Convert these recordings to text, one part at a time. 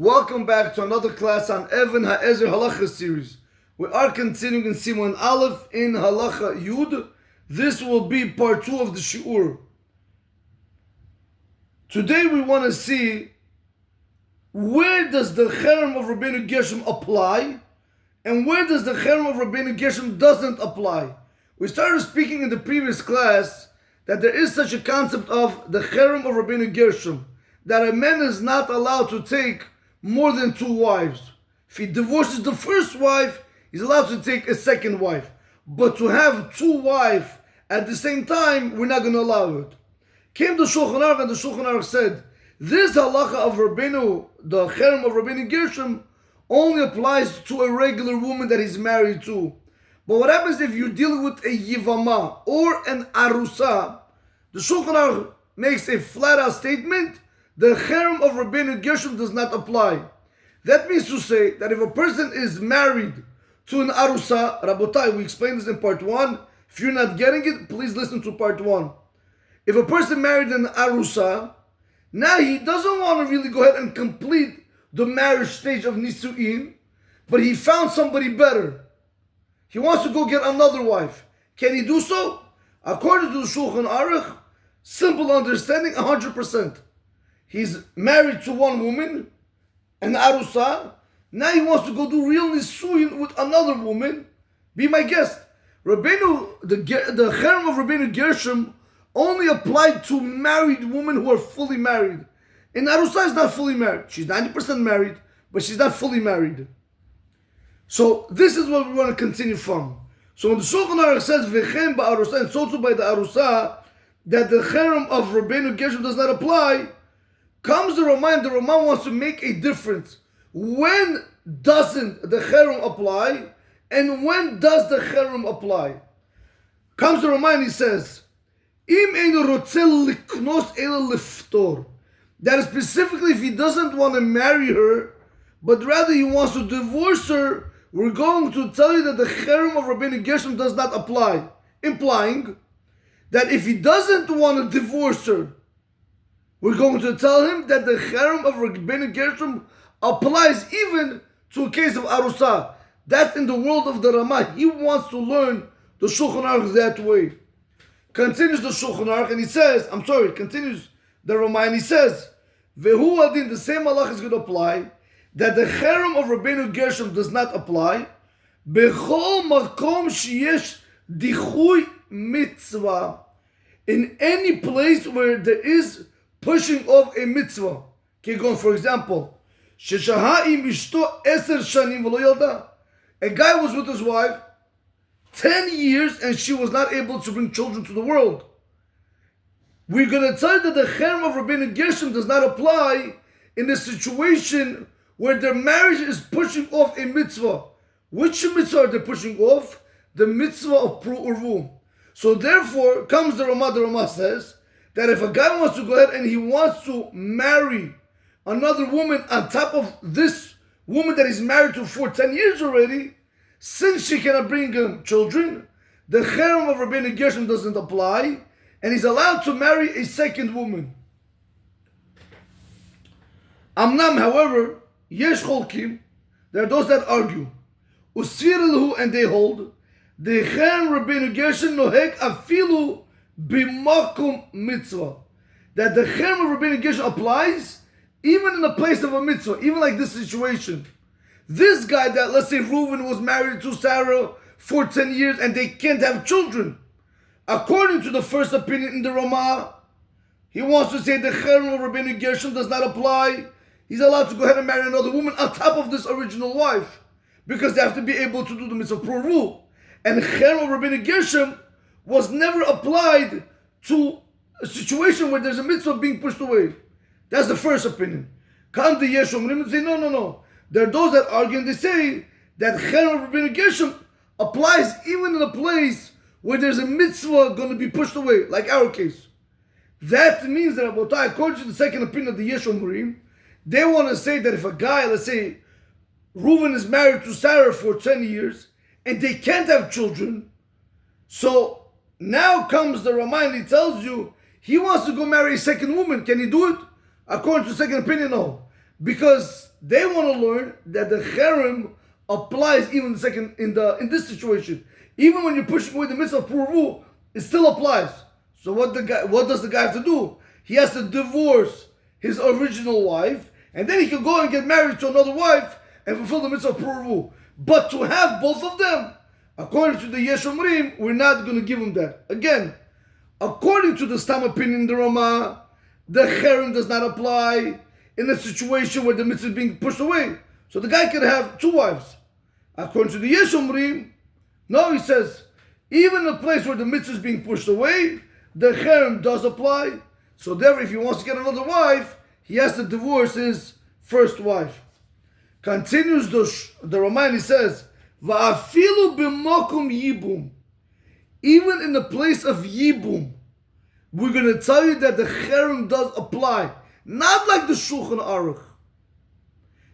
Welcome back to another class on Evean Hazaer Halacha series. We are continuing in Siman Aleph in Halacha Yud. This will be part 2 of the Shi'ur. Today we want to see where does the Cherem of Rabbeinu Gershom apply and where does the Cherem of Rabbeinu Gershom doesn't apply. We started speaking in the previous class that there is such a concept of the Cherem of Rabbeinu Gershom, that a man is not allowed to take more than 2 wives. If he divorces the first wife, he's allowed to take a second wife. But to have 2 wives at the same time, we're not going to allow it. Came the Shulchan Aruch, and the Shulchan Aruch said, this halacha of Rabbeinu, the Cherem of Rabbeinu Gershom, only applies to a regular woman that he's married to. But what happens if you're dealing with a Yivama or an Arusa? The Shulchan Aruch makes a flat-out statement: the Cherem of Rabbeinu Gershom does not apply. That means to say that if a person is married to an Arusa, Rabotai, we explained this in part 1. If you're not getting it, please listen to part 1. If a person married an Arusa, now he doesn't want to really go ahead and complete the marriage stage of Nisu'in, but he found somebody better. He wants to go get another wife. Can he do so? According to the Shulchan Aruch, simple understanding, 100%. He's married to one woman, an Arusa. Now he wants to go do real Nisuin with another woman. Be my guest. The Cherem of Rabbeinu Gershom only applied to married women who are fully married. An Arusa is not fully married. She's 90% married, but she's not fully married. So this is what we want to continue from. So when the Shulchan Aruch says V'chem ba'arusa, and so too by the Arusa, that the Cherem of Rabbeinu Gershom does not apply, comes the Ramah. The Ramah wants to make a difference. When doesn't the Cherem apply, and when does the Cherem apply? Comes the Ramah and he says, Im einu rotzel liknos ela liftor. That is specifically if he doesn't want to marry her, but rather he wants to divorce her, we're going to tell you that the Cherem of Rabbeinu Gershom does not apply. Implying that if he doesn't want to divorce her, we're going to tell him that the Cherem of Rabbeinu Gershom applies even to a case of Arusa. That's in the world of the Ramah. He wants to learn the Shulchan Aruch that way. Continues the Shulchan Aruch and he says, continues the Ramah and he says, Vehu adin, the same halacha is going to apply, that the Cherem of Rabbeinu Gershom does not apply. Bechol makom sheyesh dichui mitzvah. In any place where there is pushing off a mitzvah. For example, a guy was with his wife 10 years and she was not able to bring children to the world. We're going to tell you that the Cherem of Rabbeinu Gershom does not apply in a situation where their marriage is pushing off a mitzvah. Which mitzvah are they pushing off? The mitzvah of Pru Urvu. So therefore, comes the Ramah says, that if a guy wants to go ahead and he wants to marry another woman on top of this woman that he's married to for 10 years already, since she cannot bring him children, the Cherem of Rabbeinu Gershom doesn't apply, and he's allowed to marry a second woman. Amnam, however, yesh cholkim, there are those that argue, usir lahu, and they hold, the Cherem Rabbeinu Gershom nohek afilu bimakum mitzvah, that the Cherem of Rabbeinu Gershom applies even in the place of a mitzvah, even like this situation. This guy that, let's say Reuven was married to Sarah for 10 years and they can't have children. According to the first opinion in the Ramah, he wants to say the Cherem of Rabbeinu Gershom does not apply. He's allowed to go ahead and marry another woman on top of this original wife, because they have to be able to do the mitzvah Pru. And Cherem of Rabbeinu Gershom was never applied to a situation where there's a mitzvah being pushed away. That's the first opinion. Come the Yeshom and say, no. There are those that argue and they say that Cherem of Rabbeinu Gershom applies even in a place where there's a mitzvah going to be pushed away, like our case. That means that, according to the second opinion of the Yeshom, they want to say that if a guy, let's say, Reuven is married to Sarah for 10 years and they can't have children, so now comes the Ramah and he tells you he wants to go marry a second woman. Can he do it? According to the second opinion, no. because they want to learn that the cherem applies even in this situation. Even when you're pushing away the mitzvah of purvu, it still applies. So what does the guy have to do? He has to divorce his original wife, and then he can go and get married to another wife and fulfill the mitzvah of purvu. But to have both of them, according to the Yesh Omrim, we're not going to give him that. Again, according to the Stam opinion in the Rama, the cherem does not apply in a situation where the mitzvah is being pushed away. So the guy can have two wives. According to the Yesh Omrim, no, he says, even in a place where the mitzvah is being pushed away, the cherem does apply. So therefore, if he wants to get another wife, he has to divorce his first wife. Continues the Ramayana, he says, Va'afilu b'mokum yibum. Even in the place of yibum, we're going to tell you that the cherem does apply. Not like the Shulchan Aruch.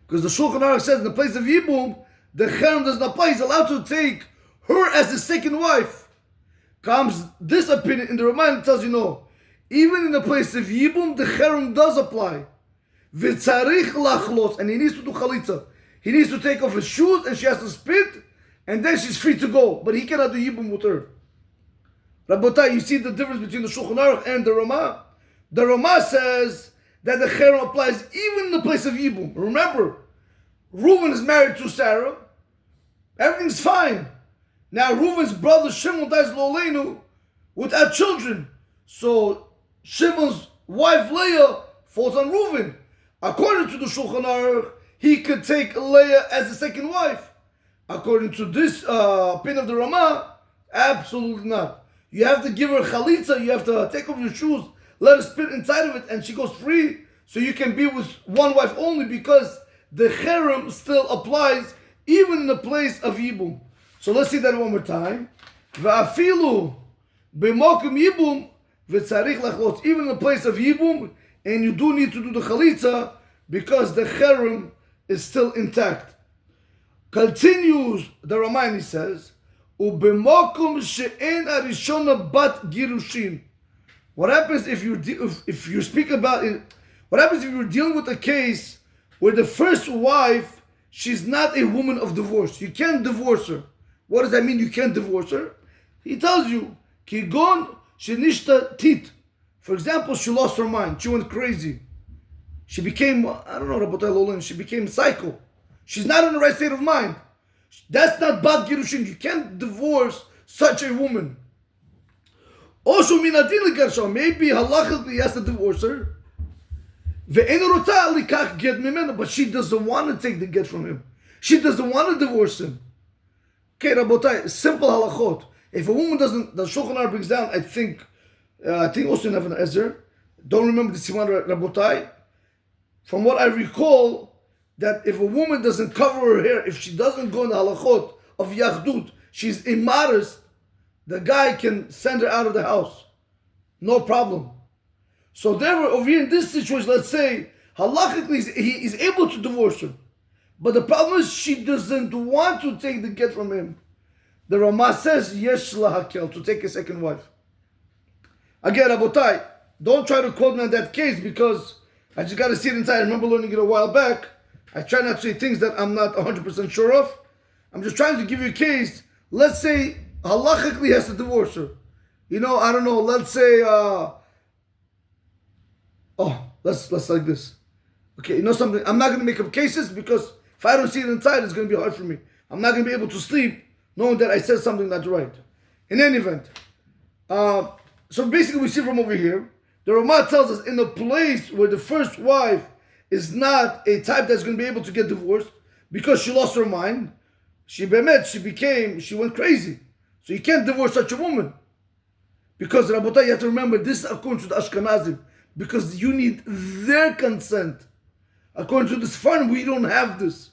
Because the Shulchan Aruch says in the place of yibum, the cherem doesn't apply. He's allowed to take her as his second wife. Comes this opinion in the Ramayana tells you no. Even in the place of yibum, the cherem does apply. V'tzarich lachlos, and he needs to do chalitza. He needs to take off his shoes and she has to spit, and then she's free to go. But he cannot do yibum with her. Rabotai, you see the difference between the Shulchan Aruch and the Rama? The Rama says that the cherem applies even in the place of yibum. Remember, Reuven is married to Sarah. Everything's fine. Now Reuven's brother Shimon dies Loleinu without children. So Shimon's wife Leah falls on Reuven. According to the Shulchan Aruch, he could take Leah as a second wife. According to this opinion of the Rama, absolutely not. You have to give her chalitza, you have to take off your shoes, let her spit inside of it, and she goes free, so you can be with one wife only, because the cherem still applies even in the place of yibum. So let's see that one more time. Va'afilu b'mokum yibum v'tzarich lachlotz. Even in the place of yibum, and you do need to do the chalitza because the cherem is still intact. Continues the Ramayana, says, "U'b'mokum she'en arishona bat girushin." What happens if you speak about it? What happens if you're dealing with a case where the first wife, she's not a woman of divorce? You can't divorce her. What does that mean? You can't divorce her. He tells you, "Kigon shenishta tit." For example, she lost her mind. She went crazy. She became, I don't know, Rabotai Lolin, she became psycho. She's not in the right state of mind. That's not Bat Girushin. You can't divorce such a woman. Also, maybe halachically he has to divorce her. But she doesn't want to take the get from him. She doesn't want to divorce him. Okay, Rabotai, simple halachot. If a woman doesn't, the Shulchan Aruch brings down, I think also in Evean Hazaer. Don't remember the Siman, Rabotai. From what I recall, that if a woman doesn't cover her hair, if she doesn't go in the halachot of Yachdut, she's immodest, the guy can send her out of the house. No problem. So therefore, over here in this situation, let's say, halachically, he is able to divorce her. But the problem is, she doesn't want to take the get from him. The Rama says, yesh lahakel, to take a second wife. Again, Rabotai, don't try to quote me on that case, because I just got to see it inside. I remember learning it a while back. I try not to say things that I'm not 100% sure of. I'm just trying to give you a case. Let's say halachically he has to divorce her. You know, I don't know. Let's say, let's like this. Okay, you know something? I'm not going to make up cases, because if I don't see it inside, it's going to be hard for me. I'm not going to be able to sleep knowing that I said something not right. In any event, so basically we see from over here, the Ramah tells us in a place where the first wife is not a type that's going to be able to get divorced because she lost her mind, she went crazy. So you can't divorce such a woman. Because Rabotai, you have to remember, this is according to the Ashkenazim, because you need their consent. According to the Sfardim, we don't have this.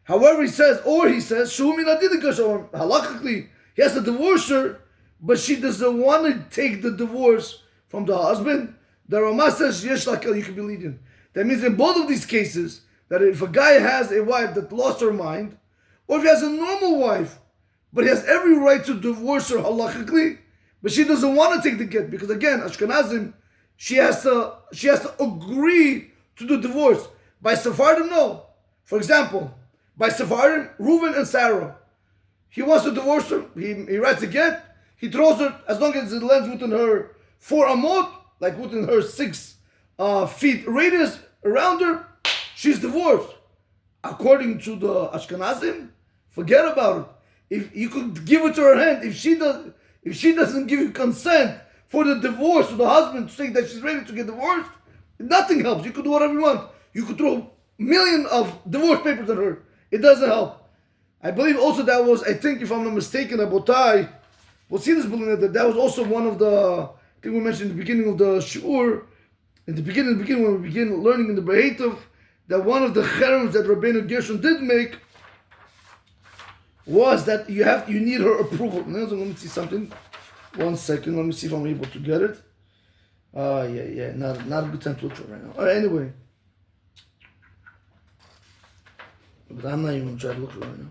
However, he says, halachically, he has to divorce her, but she doesn't want to take the divorce from the husband. The Ramah says, yesh lakel, you can be lenient. That means in both of these cases, that if a guy has a wife that lost her mind, or if he has a normal wife, but he has every right to divorce her halachically, but she doesn't want to take the get, because again, Ashkenazim, she has to agree to the divorce. By Sephardim, no. For example, by Sephardim, Reuven and Sarah. He wants to divorce her. He writes a get. He throws her, as long as it lands within her 4 amot, like within her 6 feet radius around her, she's divorced. According to the Ashkenazim, forget about it. If you could give it to her hand, if she doesn't give you consent for the divorce to the husband, saying that she's ready to get divorced, nothing helps. You could do whatever you want. You could throw 1,000,000 of divorce papers at her. It doesn't help. I believe also that was, I think if I'm not mistaken, Abotai, we'll see this building that was also one of the, I think we mentioned in the beginning of the shiur, in the beginning when we begin learning in the Beheitov, that one of the cherems that Rabbeinu Gershon did make was that you need her approval. Now, let me see something. 1 second, let me see if I'm able to get it. Not a good time to look for it right now. Alright, anyway. But I'm not even going to try to look for it right now.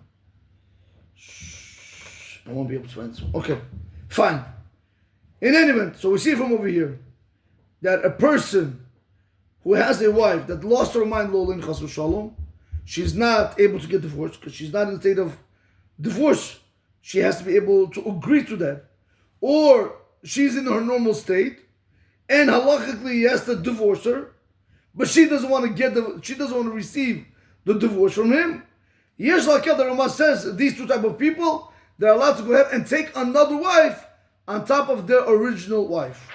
I won't be able to find this one. Okay, fine. In any event, so we see from over here that a person who has a wife that lost her mind, lo l'in chas v'shalom, she's not able to get divorced because she's not in a state of divorce. She has to be able to agree to that. Or she's in her normal state, and halachically he has to divorce her, but she doesn't want to receive the divorce from him. Yesh lakel, the Rama says these two type of people, they're allowed to go ahead and take another wife on top of their original wife.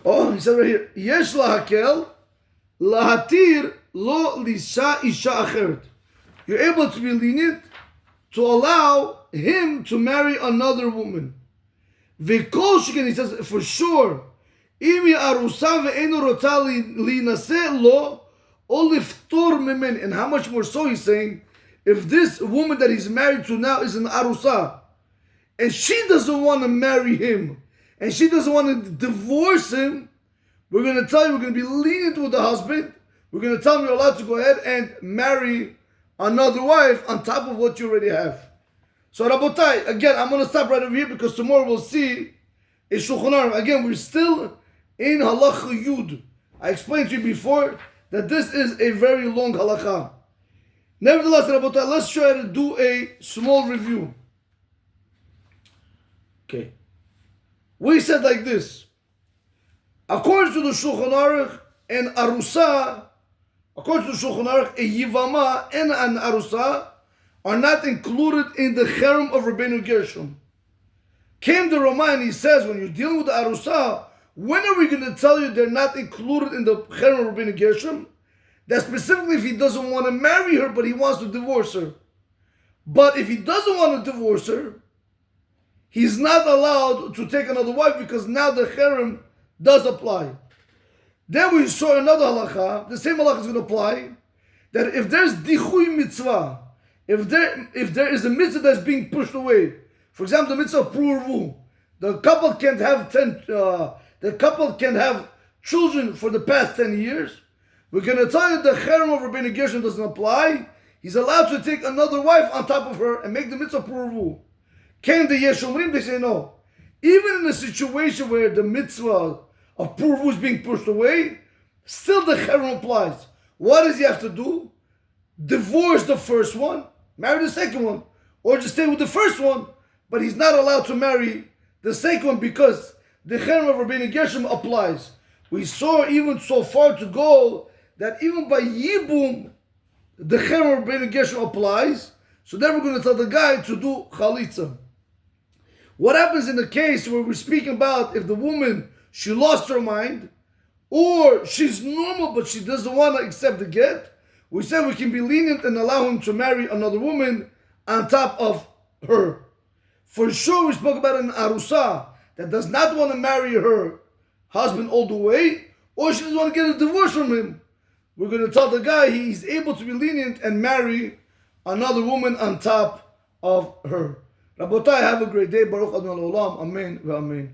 Oh, he said right here, Yesh lahakel lahatir lo lisha isha acheret. You're able to be lenient to allow him to marry another woman. V'kol sheken, he says for sure, imi arusa ve'eno rota linaseh lo o liftor mimen. And how much more so he's saying, if this woman that he's married to now is an arusa, and she doesn't want to marry him, and she doesn't want to divorce him, we're going to tell you, we're going to be lenient with the husband. We're going to tell him you're allowed to go ahead and marry another wife on top of what you already have. So Rabotai, again, I'm going to stop right over here because tomorrow we'll see a Shulchan Aruch. Again, we're still in Halacha Yud. I explained to you before that this is a very long Halacha. Nevertheless, Rabotai, let's try to do a small review. Okay. We said like this. According to the Shulchan Aruch, an Arusa, according to the Shulchan Aruch, a Yivama and an Arusa are not included in the Cherem of Rabbeinu Gershon. Came the Rama and he says, when you're dealing with the Arusa, when are we going to tell you they're not included in the Cherem of Rabbeinu Gershon? That specifically if he doesn't want to marry her, but he wants to divorce her. But if he doesn't want to divorce her, he's not allowed to take another wife because now the Cherem does apply. Then we saw another halacha, the same halacha is going to apply, that if there's dichui mitzvah, if there is a mitzvah that's being pushed away, for example, the mitzvah of pru'urvu, the couple can have children for the past 10 years, we're going to tell you the Cherem of Rabbeinu Gershon doesn't apply. He's allowed to take another wife on top of her and make the mitzvah pru'urvu. Can the Yeshomrim? They say no. Even in a situation where the mitzvah of pru'urvu is being pushed away, still the Cherem applies. What does he have to do? Divorce the first one, marry the second one, or just stay with the first one, but he's not allowed to marry the second one because the Cherem of Rabbeinu Gershon applies. We saw even so far to go that even by Yibum, the Cherem of Rabbeinu Gershon applies, so then we're going to tell the guy to do Chalitza. What happens in the case where we're speaking about if the woman, she lost her mind, or she's normal but she doesn't want to accept the get? We said we can be lenient and allow him to marry another woman on top of her. For sure we spoke about an arusa that does not want to marry her husband all the way, or she doesn't want to get a divorce from him. We're going to tell the guy he's able to be lenient and marry another woman on top of her. Rabotai, have a great day. Baruch Adonai Olam. Amen. Amen.